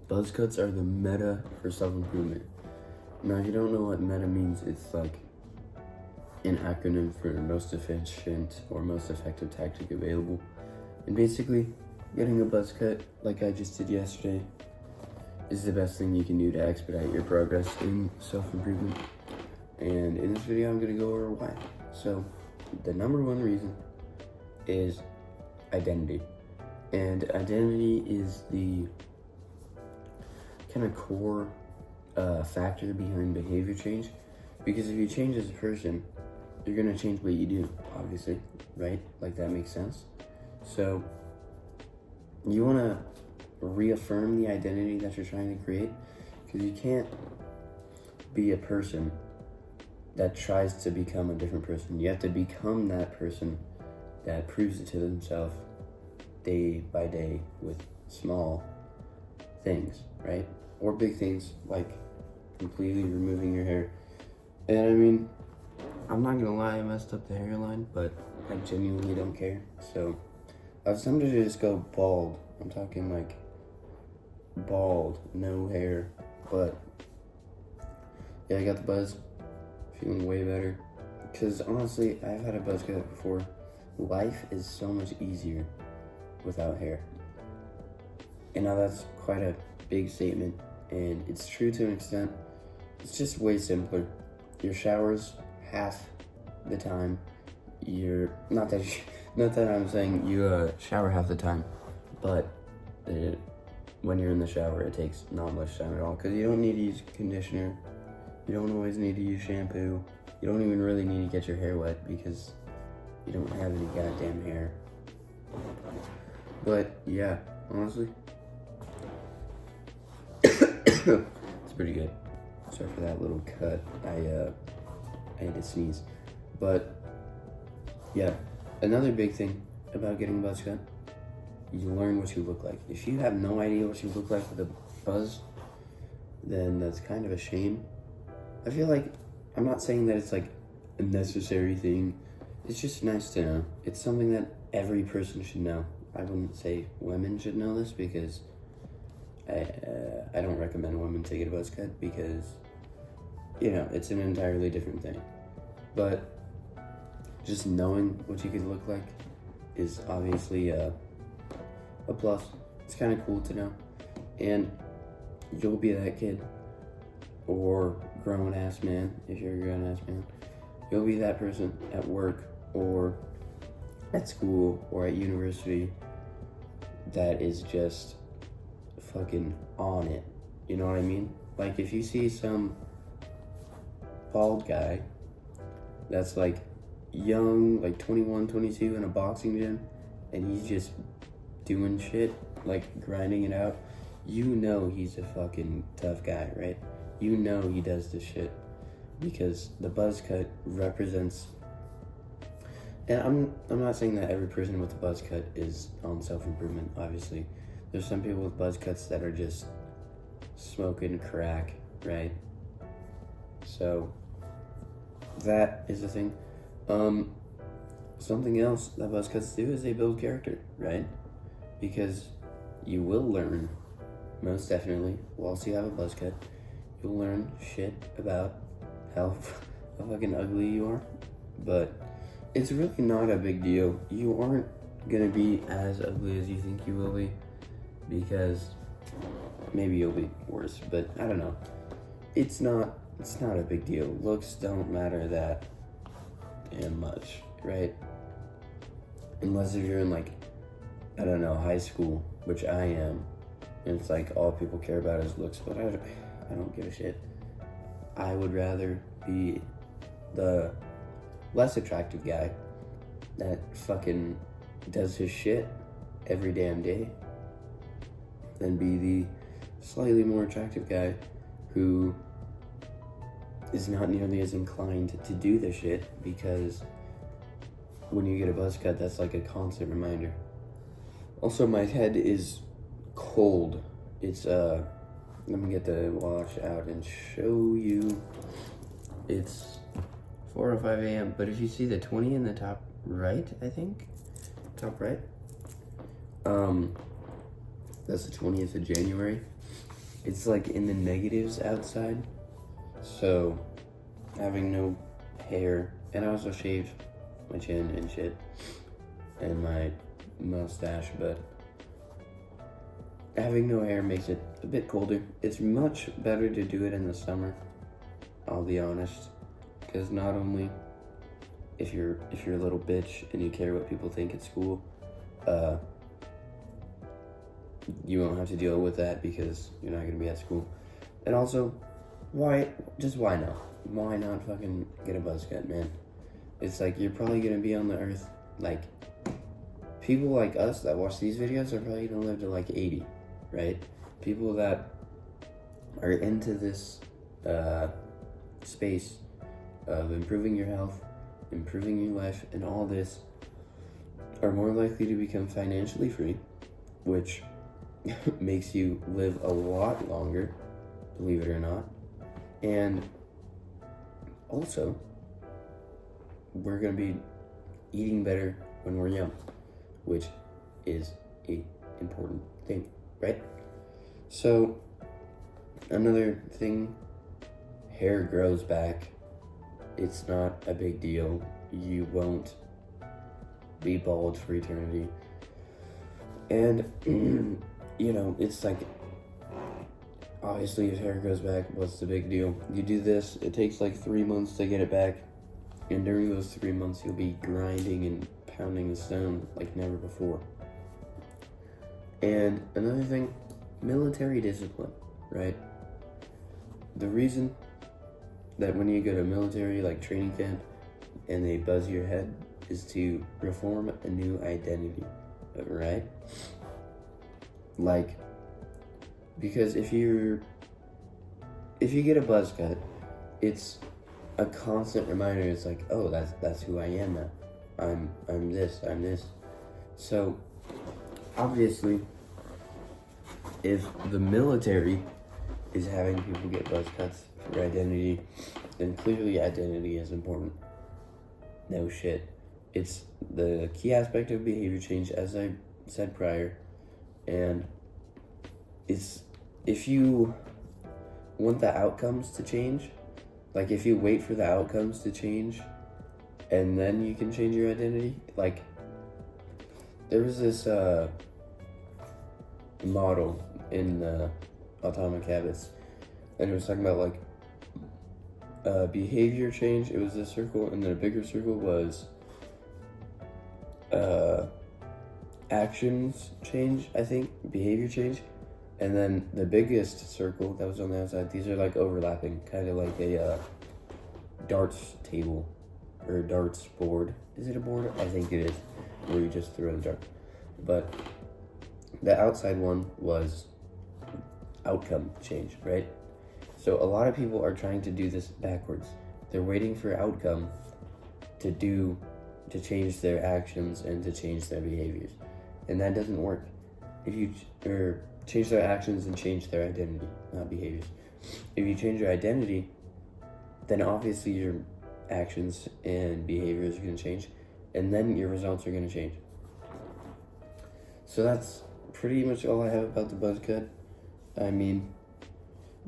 Buzzcuts are the meta for self-improvement. Now, if you don't know what meta means, it's like an acronym for most efficient or most effective tactic available. And basically, getting a buzz cut, like I just did yesterday, is the best thing you can do to expedite your progress in self-improvement. And in this video, I'm gonna go over why. So, the number one reason is identity. And identity is the kind of core factor behind behavior change. Because if you change as a person, you're gonna change what you do, obviously, right? Like, that makes sense. So, you wanna reaffirm the identity that you're trying to create, because you can't be a person that tries to become a different person. You have to become that person that proves it to themselves day by day with small things, right? Or big things, like completely removing your hair. And I mean, I'm not gonna lie, I messed up the hairline, but I genuinely don't care. So I was tempted to just go bald. I'm talking like bald, no hair. But yeah, I got the buzz, feeling way better. Because honestly, I've had a buzz cut before. Life is so much easier without hair. And now that's quite a big statement, and it's true to an extent. It's just way simpler. Your showers half the time. Not that I'm saying you shower half the time, but when you're in the shower, it takes not much time at all, because you don't need to use conditioner. You don't always need to use shampoo. You don't even really need to get your hair wet because you don't have any goddamn hair. But yeah, honestly, it's pretty good. Sorry for that little cut. I had to sneeze. But yeah, another big thing about getting a buzz cut, you learn what you look like. If you have no idea what you look like with a buzz, then that's kind of a shame. I feel like, I'm not saying that it's like a necessary thing. It's just nice to know. It's something that every person should know. I wouldn't say women should know this, because I don't recommend women to get a buzz cut, because, you know, it's an entirely different thing. But just knowing what you could look like is obviously a plus. It's kind of cool to know. And you'll be that kid, or grown-ass man, if you're a grown-ass man. You'll be that person at work or at school or at university that is just fucking on it. You know what I mean? Like, if you see some bald guy that's like young, like 21, 22 in a boxing gym, and he's just doing shit, like grinding it out, you know he's a fucking tough guy, right? You know he does this shit, because the buzz cut represents. And I'm not saying that every person with a buzz cut is on self-improvement, obviously. There's some people with buzz cuts that are just smoking crack, right? So that is the thing. Something else that buzz cuts do is they build character, right? Because you will learn, most definitely, whilst you have a buzz cut, you'll learn shit about how fucking ugly you are. But it's really not a big deal. You aren't gonna be as ugly as you think you will be, because maybe you'll be worse, but I don't know. It's not a big deal. Looks don't matter that damn much, right? Unless if you're in, like, I don't know, high school, which I am, and it's like all people care about is looks, but I don't give a shit. I would rather be the less attractive guy that fucking does his shit every damn day than be the slightly more attractive guy who is not nearly as inclined to do the shit, because when you get a buzz cut, that's like a constant reminder. Also, my head is cold. It's let me get the watch out and show you. It's 4 or 5 a.m. But if you see the 20 in the top right, I think, top right, that's the 20th of January. it's like in the negatives outside. So having no hair, and I also shave my chin and shit and my mustache, but having no hair makes it a bit colder. It's much better to do it in the summer, I'll be honest, because not only if you're a little bitch and you care what people think at school, you won't have to deal with that because you're not gonna be at school. And also, why not? Why not fucking get a buzz cut, man? It's like you're probably gonna be on the earth, like, people like us that watch these videos are probably gonna live to like 80, right? People that are into this space of improving your health, improving your life, and all this are more likely to become financially free, which makes you live a lot longer, believe it or not. And also, we're gonna be eating better when we're young, which is a important thing, right? So, another thing, hair grows back. It's not a big deal. You won't be bald for eternity. And, you know, it's like, obviously if hair grows back, what's the big deal? You do this, it takes like 3 months to get it back. And during those 3 months, you'll be grinding and pounding the stone like never before. And another thing, military discipline, right? The reason that when you go to military, like training camp, and they buzz your head is to reform a new identity, right? Like, because if you get a buzz cut, it's a constant reminder. It's like, oh, that's who I am now. I'm this. So obviously, if the military is having people get buzz cuts for identity, then clearly identity is important. No shit. It's the key aspect of behavior change, as I said prior, and it's, if you want the outcomes to change, like if you wait for the outcomes to change and then you can change your identity, like there was this model in Atomic Habits, and it was talking about like behavior change. It was a circle, and then a bigger circle was actions change, I think, behavior change. And then the biggest circle that was on the outside, these are like overlapping, kind of like a darts table or a darts board. Is it a board? I think it is, where you just throw the dart. But the outside one was outcome change, right? So a lot of people are trying to do this backwards. They're waiting for outcome to change their actions and to change their behaviors. And that doesn't work. If you change their actions and change their identity, not behaviors. If you change your identity, then obviously your actions and behaviors are going to change, and then your results are going to change. So that's pretty much all I have about the buzz cut. I mean,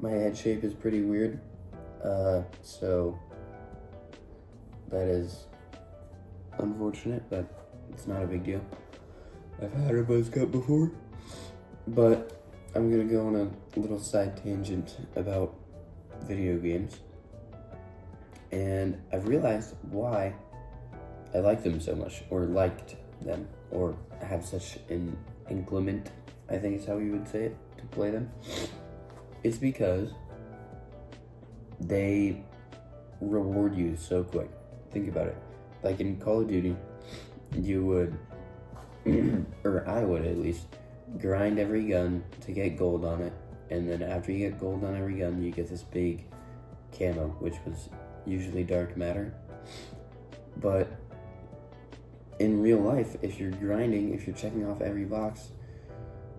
my head shape is pretty weird, so that is unfortunate, but it's not a big deal. I've had a buzz cut before. But I'm gonna go on a little side tangent about video games. And I've realized why I like them so much, or liked them, or have such an inclement, I think is how you would say it, to play them. It's because they reward you so quick. Think about it. Like in Call of Duty, you would, or I would at least, grind every gun to get gold on it, and then after you get gold on every gun, you get this big camo, which was usually dark matter. But in real life, if you're grinding, if you're checking off every box,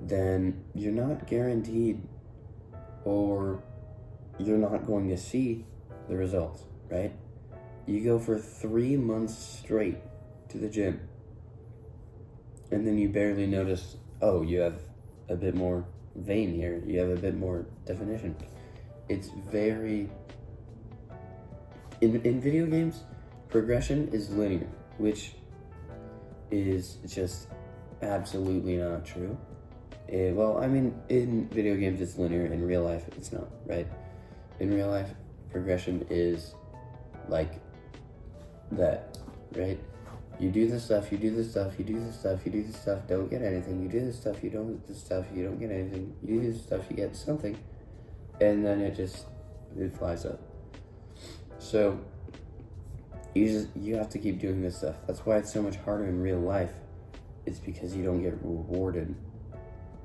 then you're not guaranteed, or you're not going to see the results, right? You go for 3 months straight to the gym, and then you barely notice, oh, you have a bit more vein here. You have a bit more definition. It's very... In video games, progression is linear, which is just absolutely not true. Well, I mean, in video games it's linear, in real life it's not, right? In real life, progression is like that, right? You do this stuff, you do this stuff, you do this stuff, you do this stuff, don't get anything. You do this stuff, you don't do this stuff, you don't get anything. You do this stuff, you get something, and then it flies up. So you have to keep doing this stuff. That's why it's so much harder in real life. It's because you don't get rewarded,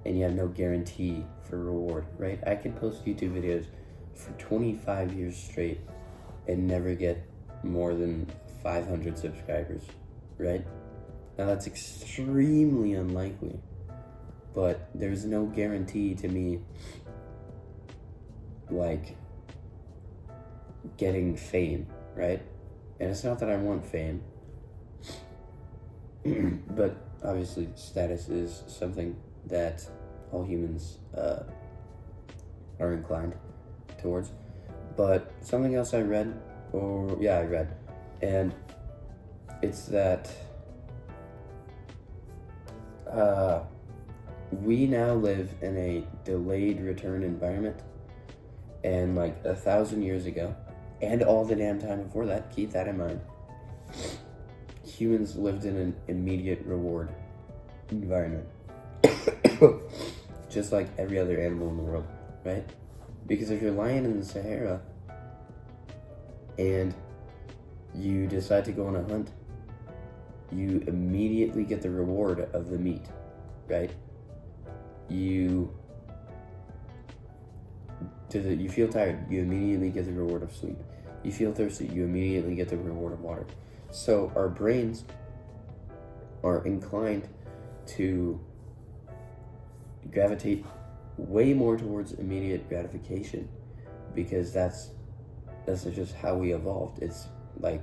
and you have no guarantee for reward, right? I can post YouTube videos for 25 years straight and never get more than 500 subscribers, right? Now that's extremely unlikely, but there's no guarantee to me like getting fame, right? And it's not that I want fame, but obviously status is something that all humans are inclined towards. But something else I read, and it's that we now live in a delayed return environment, and like 1,000 years ago, and all the damn time before that, keep that in mind, humans lived in an immediate reward environment. Just like every other animal in the world, right? Because if you're lying in the Sahara and you decide to go on a hunt, you immediately get the reward of the meat, right? You feel tired, you immediately get the reward of sleep. You feel thirsty, you immediately get the reward of water. So our brains are inclined to gravitate way more towards immediate gratification, because that's just how we evolved. It's like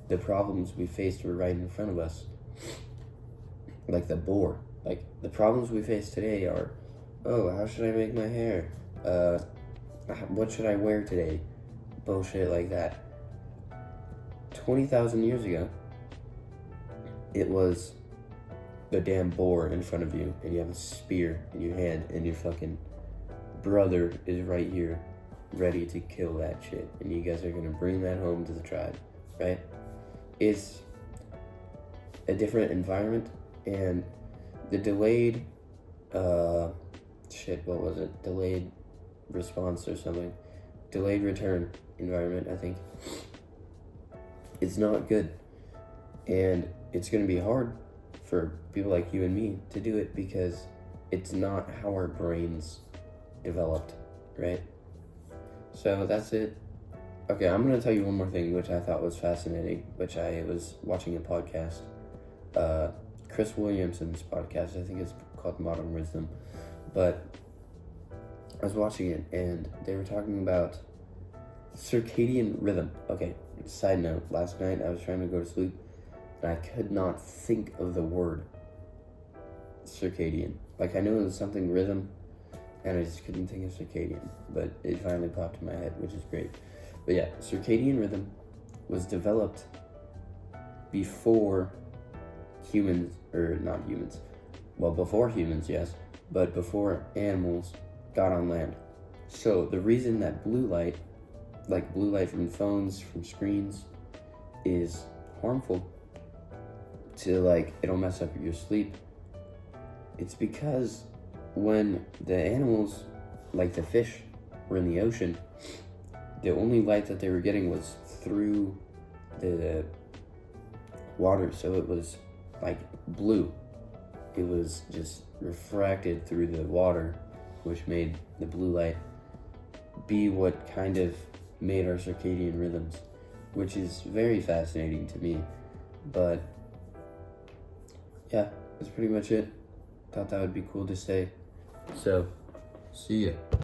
the problems we faced were right in front of us, like the boar. Like the problems we face today are, oh, how should I make my hair? What should I wear today? Bullshit like that. 20,000 years ago, it was the damn boar in front of you, and you have a spear in your hand, and your fucking brother is right here, ready to kill that shit, and you guys are gonna bring that home to the tribe, right? It's a different environment, and the delayed, delayed response or something, delayed return environment, I think, it's not good, and it's gonna be hard for people like you and me to do it, because it's not how our brains developed, right? So that's it. Okay, I'm gonna tell you one more thing which I thought was fascinating, which I was watching a podcast, Chris Williamson's podcast, I think it's called Modern Wisdom, but I was watching it and they were talking about circadian rhythm. Okay, side note, last night I was trying to go to sleep and I could not think of the word circadian. Like, I knew it was something rhythm, and I just couldn't think of circadian, but it finally popped in my head, which is great. But yeah, circadian rhythm was developed before humans, or not humans, well, before humans, yes, but before animals got on land. So the reason that blue light, like blue light from phones, from screens, is harmful to, like, it'll mess up your sleep, it's because when the animals, like the fish, were in the ocean, the only light that they were getting was through the water, so it was like blue. It was just refracted through the water, which made the blue light be what kind of made our circadian rhythms, which is very fascinating to me. But yeah, that's pretty much it. Thought that would be cool to say. So, see ya.